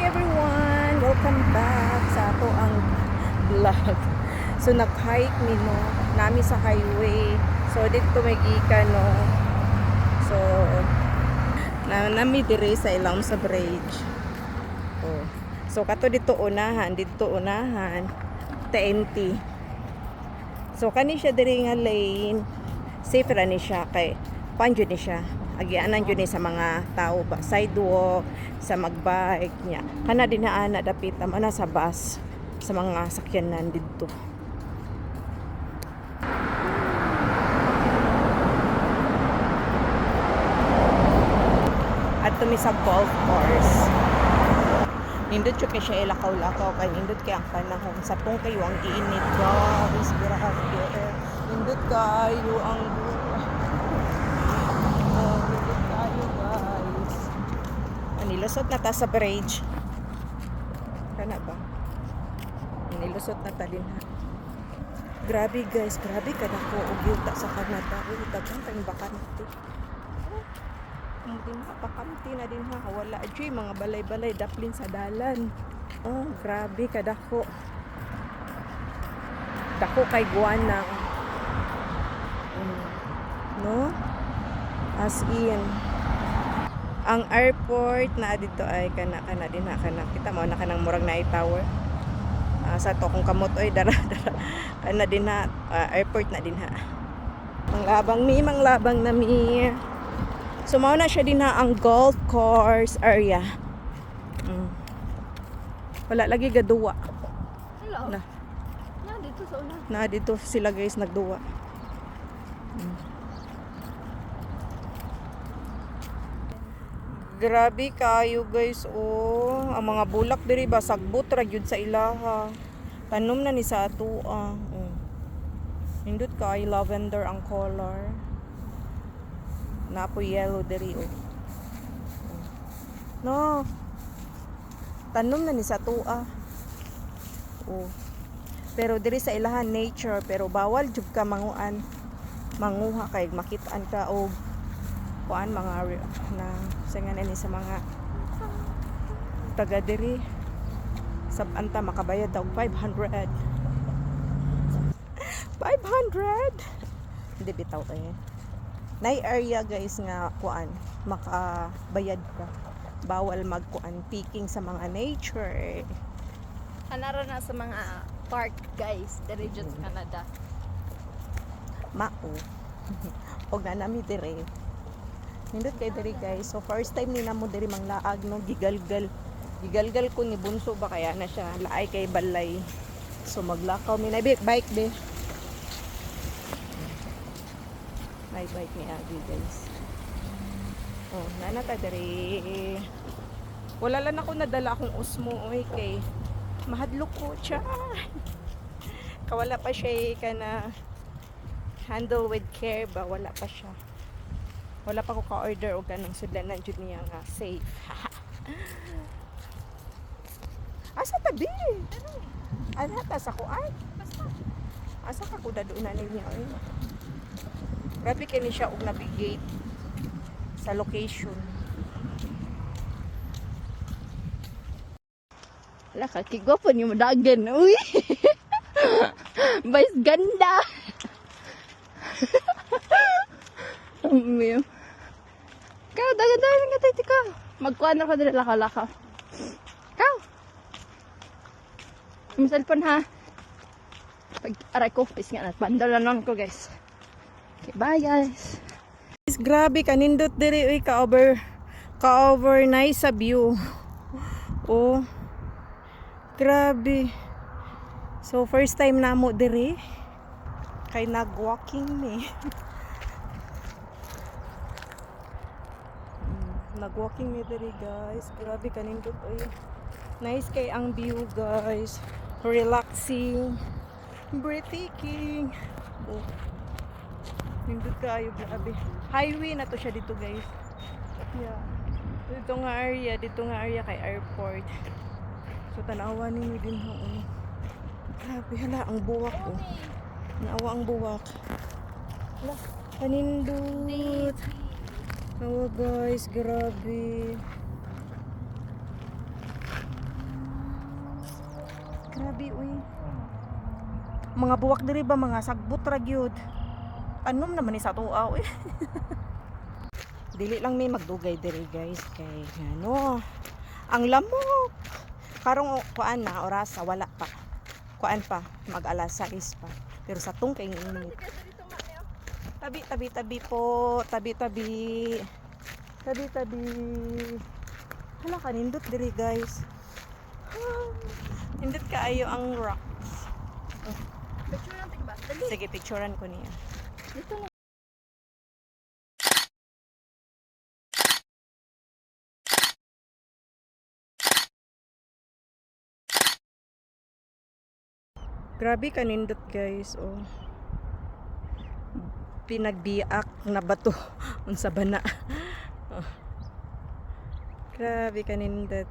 everyone! Welcome back sa ato ang vlog. So nag-hike ni no, nami sa highway. So dito may gikan no. So nami dire sa ilang sa bridge. Oh. So kato dito unahan, TNT. So kani siya diri nga lane. Safe ra ni siya kay panjo ni siya. Agianan yun sa mga tao ba sidewalk sa magbike niya kana din na ana dapit man sa bus sa mga sakyanan dito. At tumi sa golf course nindot siya kay siya ilakaw-lakaw kay nindot kay ang panahon sa pong kayo ang iinit guys, grabe nindot kayo ang nilusot na ta sa bridge. Kana ba? Nilusot na ta din ha. Grabe guys, grabe ka na ko og yuta sa Canada. Uy, daghang tayong bakante. Din ha, bakante na din ha. Wala adyo mga balay-balay daplin sa dalan. Oh, grabe ka dako. Dako kay guana. No? As in ang airport na dito ay kana din ha kana kita mo na kanang murag na tower sa to kung kamot oy dara kana din ha airport na din ha manglabang na mi so mao na siya din ha ang golf course area. Wala lagi gaduwa. Hello. Na dito sa una. Na dito sila guys nagduwa. Grabe kayo guys, oh. Ang mga bulak diri ba sagbot ra gyud sa ilaha. Tanom na ni sa ato ah. Nindot kay lavender ang color. Napo yellow diri oh. No. Tanom na ni sa ato ah. Oh. Pero diri sa ilaha nature pero bawal jud ka manguha kay makitaan ka og kuan mga na sanganan ni sa mga taga diri sab anta makabayad og 500 hindi bitaw nay area guys nga kuan makabayad ka bawal magkuan picking sa mga nature Hanara na sa mga park guys, diri jud sa Canada. Mao. Og na nami diri. Nindot kay diri guys. So first time ni namo diri manglaag no gigalgal ko ni bunso ba kaya na siya laay kay balay. So maglakaw mi na bike be. May bike ni Agi guys. Oh, nana ta diri. Wala lang ako nadala akong usmo oy kay mahadlok ko siya. Kawala pa siya kana handle with care ba wala pa siya. Wala pa ko ka-order o ganang sudlanan jud niya nga safe. Asa tabi? Ano ta sa kuan? Basta. Asa ka ko dadunan niya oy. Grabe kini siya og navigate sa location. Wala ka kigopo ni madagan. Uy. Bais ganda. Kau dagan-dagan nga tayo ka. Magkuhan ako dili laka-laka. Kau. Yung cellphone ha. Pag aray ko, pis nga na. Bandalan ko guys. Okay, bye guys. Grabe kanindot diri uy ka-over nice sa view. Oh. Grabe. So first time namo diri kay nag-walking ni. Nag-walking mi diri guys. Grabe kanindot oy. Nice kay ang view guys. Relaxing. Breathtaking. Oh. Nindot kayo grabe. Highway na to siya dito guys. Yeah. Dito nga area kay airport. So tanawan ninyo din ha. Grabe hala ang buwak oh. Naawa ang buwak. Hala, kanindot. Nawa guys, grabe. Grabe uy. Mga buwak diri ba mga sagbot ra gyud. Anom naman ni sa tuaw eh. Dili lang may magdugay diri guys kay ano. Ang lamok. Karong kuan na oras wala pa. Kuan pa mag alas 6 pa. Pero sa tong kay init. Tabi po. Tabi. Hala ka nindot diri guys. Nindot kaayo ang rocks. Picture lang tigba. Dali. Sige, picturean ko niya. Dito na. Grabe ka nindot guys. Oh. Pinagbiak na bato unsa bana. Oh. Grabe ka nindot.